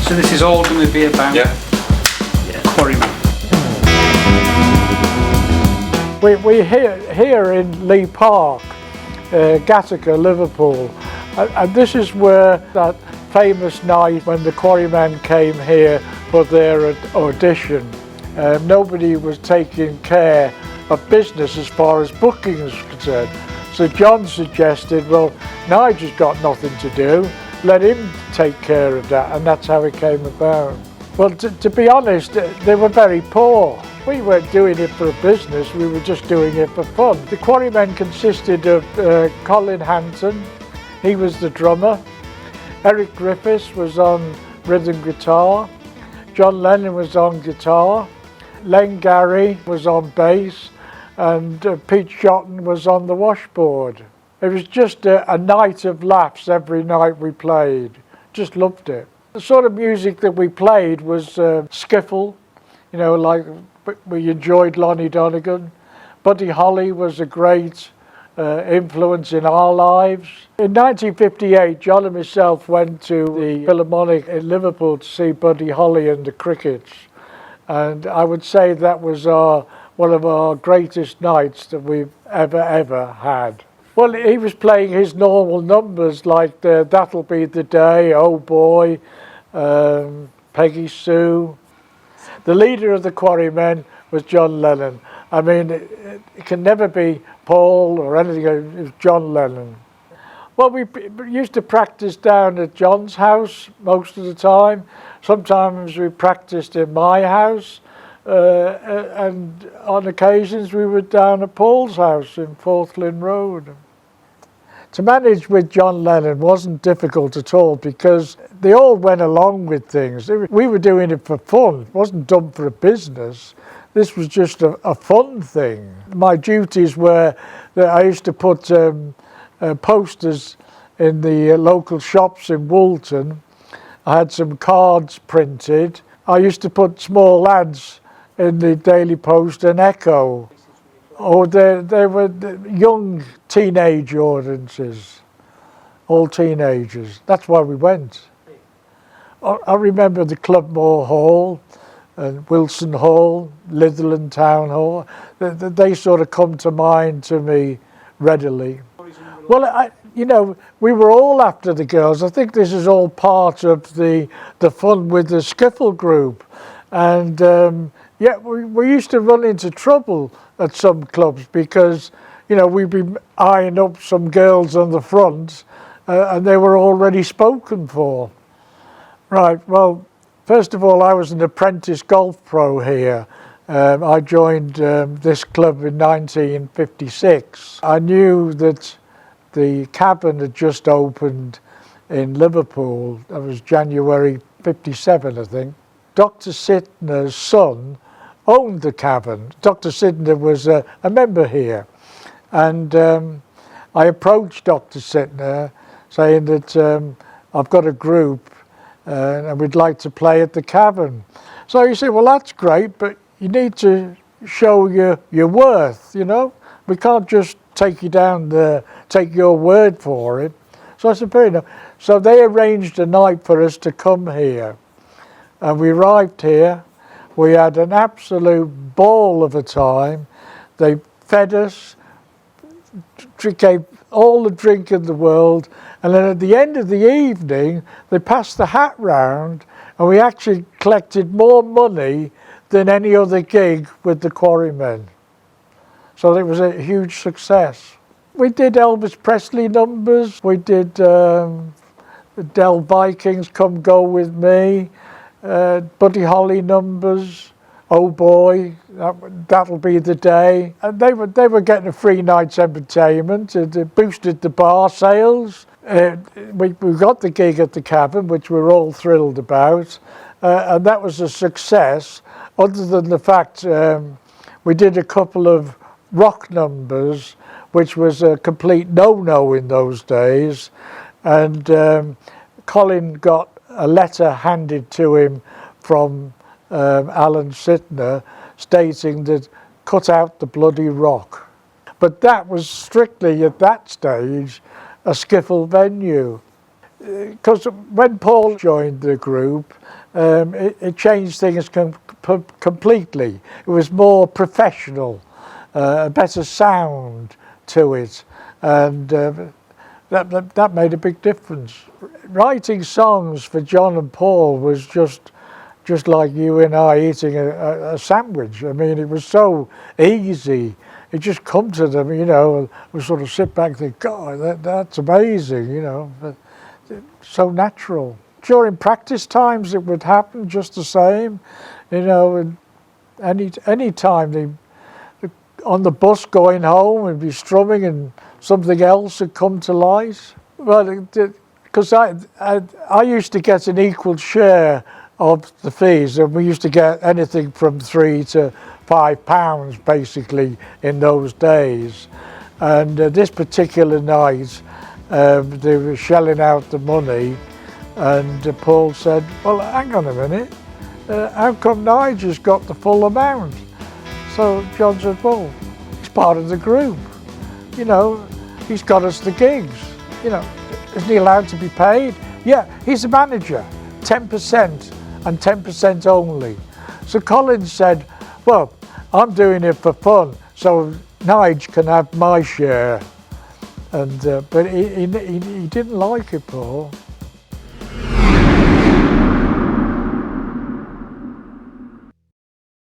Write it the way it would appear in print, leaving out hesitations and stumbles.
So this is all going to be about Quarrymen. We're here in Lee Park, Gattaca, Liverpool, and this is where that famous night when the Quarrymen came here for their audition. Nobody was taking care of business as far as booking is concerned. So John suggested, well, Nigel's got nothing to do, let him take care of that, and that's how it came about. Well, to be honest, they were very poor. We weren't doing it for a business, we were just doing it for fun. The Quarrymen consisted of Colin Hanton, he was the drummer. Eric Griffiths was on rhythm guitar. John Lennon was on guitar. Len Gary was on bass. And Pete Shotton was on the washboard. It was just a night of laughs every night we played. Just loved it. The sort of music that we played was skiffle, you know, like we enjoyed Lonnie Donegan. Buddy Holly was a great influence in our lives. In 1958, John and myself went to the Philharmonic in Liverpool to see Buddy Holly and the Crickets. And I would say that was one of our greatest nights that we've ever had. Well, he was playing his normal numbers like That'll Be the Day, Oh Boy, Peggy Sue. The leader of the Quarrymen was John Lennon. I mean, it can never be Paul or anything, it was John Lennon. Well, we used to practice down at John's house most of the time. Sometimes we practiced in my house, and on occasions we were down at Paul's house in Forthlin Road. To manage with John Lennon wasn't difficult at all because they all went along with things. We were doing it for fun, it wasn't done for a business. This was just a fun thing. My duties were that I used to put posters in the local shops in Woolton. I had some cards printed. I used to put small ads in the Daily Post and Echo. Or they were young teenage audiences, all teenagers. That's why we went. I remember the Clubmoor Hall, and Wilson Hall, Litherland Town Hall. They sort of come to mind to me readily. Well, you know, we were all after the girls. I think this is all part of the fun with the skiffle group. And yeah, we used to run into trouble at some clubs because, you know, we'd be eyeing up some girls on the front and they were already spoken for. Right, well, first of all, I was an apprentice golf pro here. I joined this club in 1956. I knew that the Cavern had just opened in Liverpool. That was January 57, I think. Dr. Sidner's son owned the Cavern. Dr. Sidner was a member here. And I approached Dr. Sidner saying that I've got a group and we'd like to play at the Cavern. So he said, well, that's great, but you need to show your worth, you know. We can't just take you down there, take your word for it. So I said, fair enough. So they arranged a night for us to come here. And we arrived here. We had an absolute ball of a time. They fed us, gave all the drink in the world, and then at the end of the evening, they passed the hat round, and we actually collected more money than any other gig with the Quarrymen. So it was a huge success. We did Elvis Presley numbers. We did the Del Vikings, Come Go With Me, Buddy Holly numbers, Oh Boy, That'll Be the Day. And they were getting a free night's entertainment. It boosted the bar sales. We got the gig at the Cavern, which we're all thrilled about. And that was a success, other than the fact we did a couple of rock numbers, which was a complete no-no in those days. And Colin got a letter handed to him from Alan Sidner stating that cut out the bloody rock. But that was strictly at that stage a skiffle venue. Because when Paul joined the group, it changed things completely. It was more professional, a better sound to it, and that made a big difference. Writing songs for John and Paul was just like you and I eating a sandwich. I mean, it was so easy. It just come to them, you know, we sort of sit back and think, God, that's amazing, you know, so natural. During practice times, it would happen just the same, you know, and any time on the bus going home, we'd be strumming and something else had come to light. Well, because I used to get an equal share of the fees, and we used to get anything from £3 to £5 basically in those days. And this particular night, they were shelling out the money, and Paul said, well, hang on a minute, how come Nigel's got the full amount? So John said, well, he's part of the group, you know, he's got us the gigs, you know, isn't he allowed to be paid? Yeah, he's the manager, 10% and 10% only. So Colin said, well, I'm doing it for fun, so Nigel can have my share. And but he didn't like it, Paul.